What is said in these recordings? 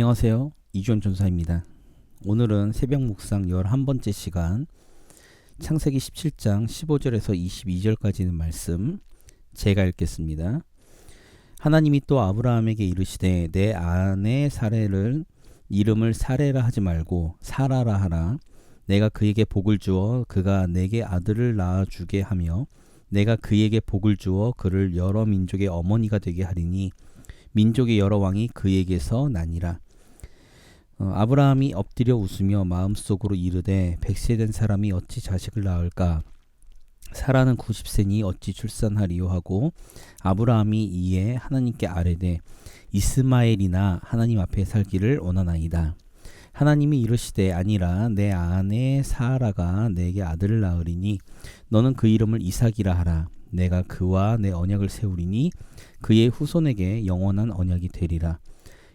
안녕하세요. 이주원 전사입니다. 오늘은 새벽 묵상 11번째 시간 창세기 17장 15절에서 22절까지 있는 말씀 제가 읽겠습니다. 하나님이 또 아브라함에게 이르시되 내 아내 사레를 이름을 사레라 하지 말고 사라라 하라. 내가 그에게 복을 주어 그가 내게 아들을 낳아주게 하며 내가 그에게 복을 주어 그를 여러 민족의 어머니가 되게 하리니 민족의 여러 왕이 그에게서 나니라. 아브라함이 엎드려 웃으며 마음속으로 이르되 100세 된 사람이 어찌 자식을 낳을까? 사라는 90세니 어찌 출산하리요 하고 아브라함이 이에 하나님께 아뢰되 이스마엘이나 하나님 앞에 살기를 원하나이다. 하나님이 이르시되 아니라 내 아내 사라가 내게 아들을 낳으리니 너는 그 이름을 이삭이라 하라. 내가 그와 내 언약을 세우리니 그의 후손에게 영원한 언약이 되리라.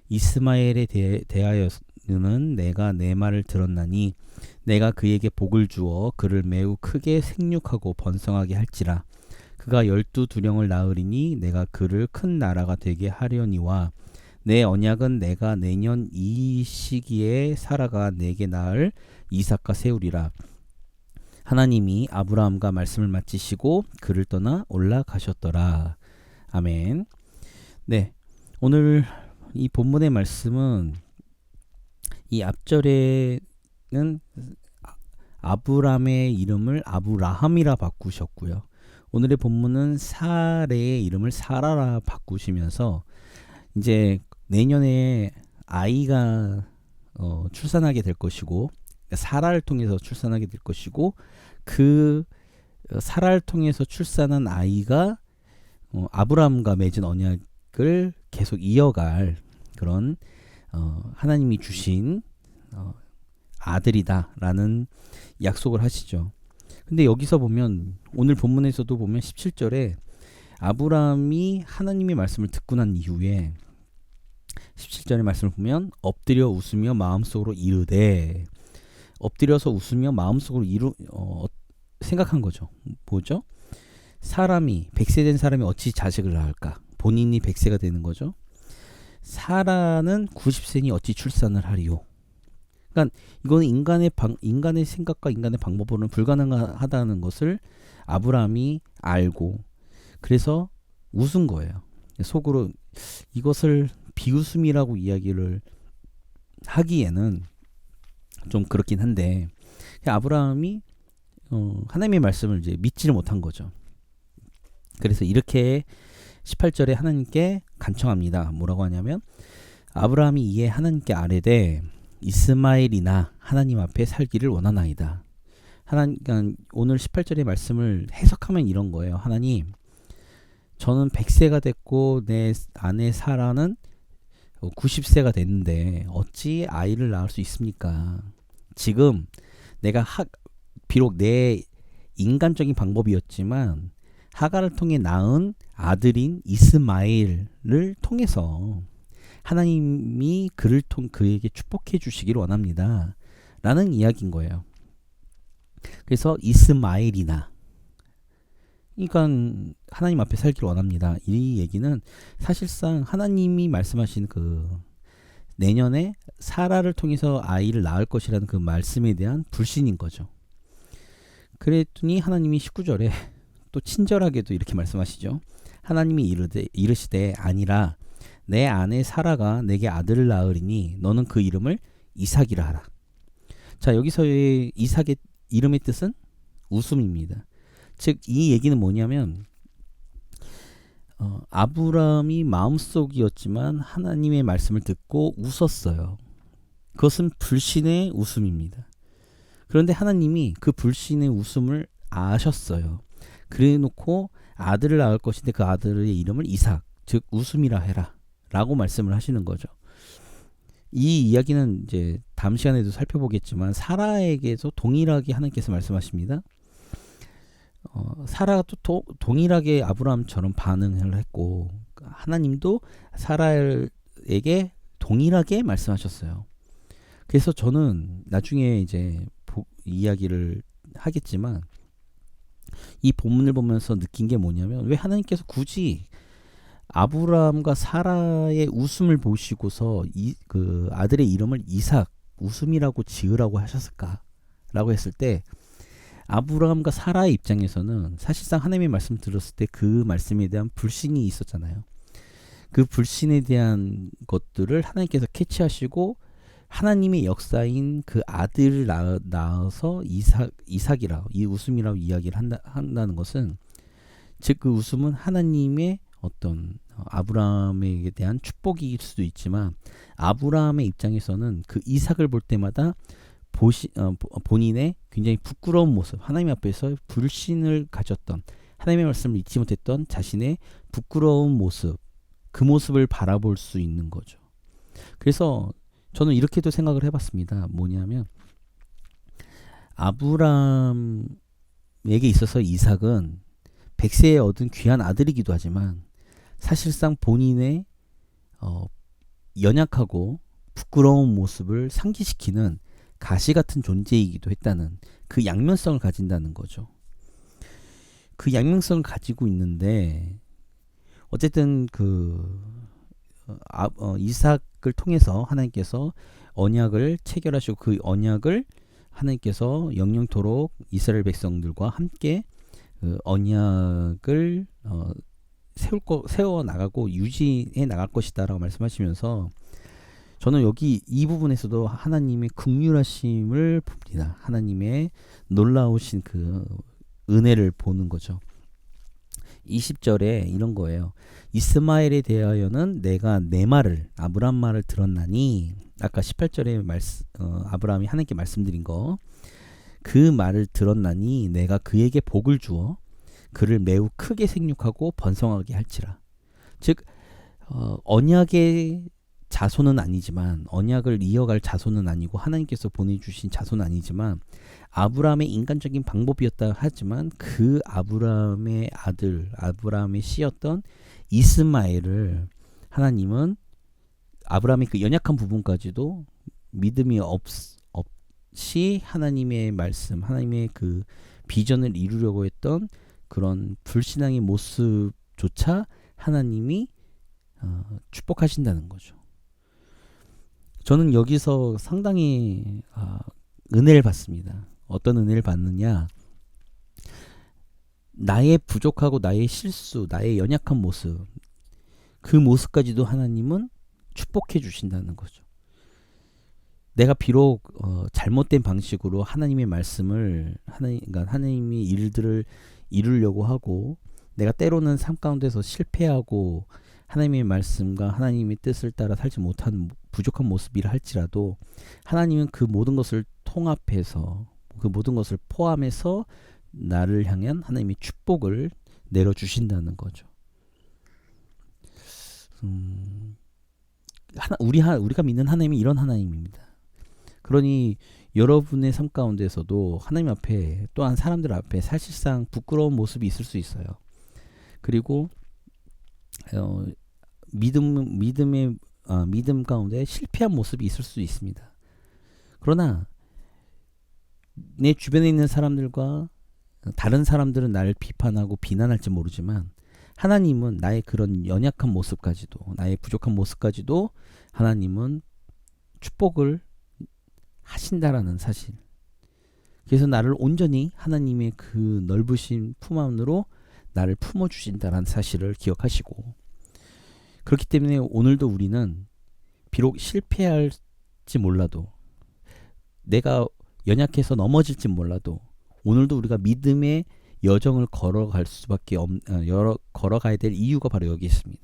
이스마엘에 대하여는 내가 내 말을 들었나니 내가 그에게 복을 주어 그를 매우 크게 생육하고 번성하게 할지라. 그가 12두령을 낳으리니 내가 그를 큰 나라가 되게 하려니와 내 언약은 내가 내년 이 시기에 사라가 내게 낳을 이삭과 세우리라. 하나님이 아브라함과 말씀을 마치시고 그를 떠나 올라가셨더라. 아멘. 네, 오늘 이 본문의 말씀은 이 앞절에는 아브람의 이름을 아브라함이라 바꾸셨고요. 오늘의 본문은 사레의 이름을 사라라 바꾸시면서 이제 내년에 아이가 출산하게 될 것이고 사라를 통해서 출산하게 될 것이고 그 사라를 통해서 출산한 아이가 아브라함과 맺은 언약을 계속 이어갈 그런 하나님이 주신 아들이다라는 약속을 하시죠. 근데 여기서 보면 오늘 본문에서도 보면 17절에 아브라함이 하나님의 말씀을 듣고 난 이후에 17절의 말씀을 보면 엎드려 웃으며 마음속으로 이르되 엎드려서 웃으며 마음속으로 생각한 거죠. 뭐죠? 사람이 100세 된 사람이 어찌 자식을 낳을까? 본인이 100세가 되는 거죠. 사라는 90세니 어찌 출산을 하리요? 그러니까 이거는 인간의 생각과 인간의 방법으로는 불가능하다는 것을 아브라함이 알고 그래서 웃은 거예요. 속으로 이것을 비웃음이라고 이야기를 하기에는 좀 그렇긴 한데 아브라함이 하나님의 말씀을 이제 믿지를 못한 거죠. 그래서 이렇게 18절에 하나님께 간청합니다. 뭐라고 하냐면 아브라함이 이에 하나님께 아뢰되 이스마엘이나 하나님 앞에 살기를 원하나이다. 그러니까 오늘 18절의 말씀을 해석하면 이런 거예요. 하나님, 저는 100세가 됐고 내 아내 사라는 90세가 됐는데 어찌 아이를 낳을 수 있습니까? 지금 내가 비록 내 인간적인 방법이었지만 하갈을 통해 낳은 아들인 이스마엘을 통해서 하나님이 그에게 축복해 주시기를 원합니다. 라는 이야기인 거예요. 그래서 이스마엘이나 그러니까 하나님 앞에 살기를 원합니다. 이 얘기는 사실상 하나님이 말씀하신 그 내년에 사라를 통해서 아이를 낳을 것이라는 그 말씀에 대한 불신인 거죠. 그랬더니 하나님이 19절에 또 친절하게도 이렇게 말씀하시죠. 하나님이 이르시되 아니라 내 아내 사라가 내게 아들을 낳으리니 너는 그 이름을 이삭이라 하라. 자, 여기서의 이삭의 이름의 뜻은 웃음입니다. 즉 이 얘기는 뭐냐면 아브라함이 마음속이었지만 하나님의 말씀을 듣고 웃었어요. 그것은 불신의 웃음입니다. 그런데 하나님이 그 불신의 웃음을 아셨어요. 그래 놓고 아들을 낳을 것인데 그 아들의 이름을 이삭, 즉 웃음이라 해라 라고 말씀을 하시는 거죠. 이 이야기는 이제 다음 시간에도 살펴보겠지만 사라에게서 동일하게 하나님께서 말씀하십니다. 사라가 또 동일하게 아브라함처럼 반응을 했고 하나님도 사라에게 동일하게 말씀하셨어요. 그래서 저는 나중에 이제 이야기를 하겠지만 이 본문을 보면서 느낀 게 뭐냐면 왜 하나님께서 굳이 아브라함과 사라의 웃음을 보시고서 그 아들의 이름을 이삭, 웃음이라고 지으라고 하셨을까라고 했을 때, 아브라함과 사라의 입장에서는 사실상 하나님의 말씀 들었을 때 그 말씀에 대한 불신이 있었잖아요. 그 불신에 대한 것들을 하나님께서 캐치하시고 하나님의 역사인 그 아들을 낳아서 이삭이라, 이 웃음이라고 이야기를 한다는 것은, 즉 그 웃음은 하나님의 어떤 아브라함에 대한 축복일 수도 있지만, 아브라함의 입장에서는 그 이삭을 볼 때마다 본인의 굉장히 부끄러운 모습, 하나님 앞에서 불신을 가졌던, 하나님의 말씀을 잊지 못했던 자신의 부끄러운 모습, 그 모습을 바라볼 수 있는 거죠. 그래서 저는 이렇게도 생각을 해봤습니다. 뭐냐면, 아브라함에게 있어서 이삭은 백세에 얻은 귀한 아들이기도 하지만, 사실상 본인의 연약하고 부끄러운 모습을 상기시키는 가시 같은 존재이기도 했다는, 그 양면성을 가진다는 거죠. 그 양면성을 가지고 있는데, 어쨌든 이삭을 통해서 하나님께서 언약을 체결하시고, 그 언약을 하나님께서 영영토록 이스라엘 백성들과 함께 그 언약을 세워 나가고 유지해 나갈 것이다라고 말씀하시면서, 저는 여기 이 부분에서도 하나님의 긍휼하심을 봅니다. 하나님의 놀라우신 그 은혜를 보는 거죠. 20절에 이런 거예요. 이스마엘에 대하여는 내가 내 말을, 아브라함 말을 들었나니, 아까 18절에 아브라함이 하나님께 말씀드린 거, 그 말을 들었나니 내가 그에게 복을 주어 그를 매우 크게 생육하고 번성하게 할지라. 즉 언약의 자손은 아니지만, 언약을 이어갈 자손은 아니고 하나님께서 보내주신 자손은 아니지만, 아브라함의 인간적인 방법이었다 하지만, 그 아브라함의 아들, 아브라함의 씨였던 이스마엘을 하나님은 아브라함의 그 연약한 부분까지도 믿음이 없이 하나님의 말씀, 하나님의 그 비전을 이루려고 했던 그런 불신앙의 모습조차 하나님이 축복하신다는 거죠. 저는 여기서 상당히 은혜를 받습니다. 어떤 은혜를 받느냐? 나의 부족하고 나의 실수, 나의 연약한 모습, 그 모습까지도 하나님은 축복해 주신다는 거죠. 내가 비록 잘못된 방식으로 하나님의 말씀을, 그러니까 하나님의 일들을 이루려고 하고, 내가 때로는 삶 가운데서 실패하고 하나님의 말씀과 하나님의 뜻을 따라 살지 못한 부족한 모습이라 할지라도, 하나님은 그 모든 것을 통합해서, 그 모든 것을 포함해서 나를 향한 하나님의 축복을 내려주신다는 거죠. 우리가 믿는 하나님이 이런 하나님입니다. 그러니 여러분의 삶 가운데서도 하나님 앞에, 또한 사람들 앞에 사실상 부끄러운 모습이 있을 수 있어요. 그리고 믿음 가운데 실패한 모습이 있을 수 있습니다. 그러나 내 주변에 있는 사람들과 다른 사람들은 나를 비판하고 비난할지 모르지만, 하나님은 나의 그런 연약한 모습까지도, 나의 부족한 모습까지도 하나님은 축복을 하신다라는 사실. 그래서 나를 온전히 하나님의 그 넓으신 품 안으로 나를 품어주신다라는 사실을 기억하시고, 그렇기 때문에 오늘도 우리는 비록 실패할지 몰라도, 내가 연약해서 넘어질지 몰라도, 오늘도 우리가 믿음의 여정을 걸어갈 수밖에 걸어가야 될 이유가 바로 여기 있습니다.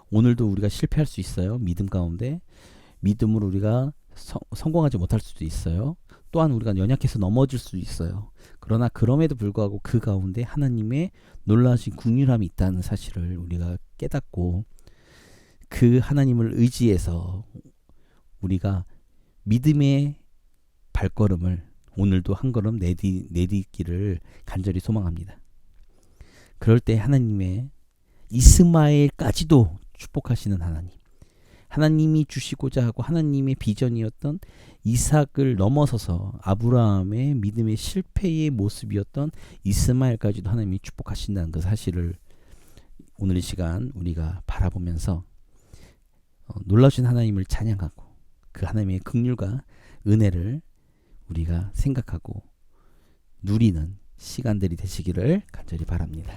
오늘도 우리가 실패할 수 있어요. 믿음 가운데 믿음으로 우리가 성공하지 못할 수도 있어요. 또한 우리가 연약해서 넘어질 수도 있어요. 그러나 그럼에도 불구하고 그 가운데 하나님의 놀라우신 긍휼함이 있다는 사실을 우리가 깨닫고, 그 하나님을 의지해서 우리가 믿음의 발걸음을 오늘도 한 걸음 내딛기를 간절히 소망합니다. 그럴 때 하나님의 이스마엘까지도 축복하시는 하나님, 하나님이 주시고자 하고 하나님의 비전이었던 이삭을 넘어서서 아브라함의 믿음의 실패의 모습이었던 이스마엘까지도 하나님이 축복하신다는 그 사실을 오늘 이 시간 우리가 바라보면서 놀라우신 하나님을 찬양하고 그 하나님의 긍휼과 은혜를 우리가 생각하고 누리는 시간들이 되시기를 간절히 바랍니다.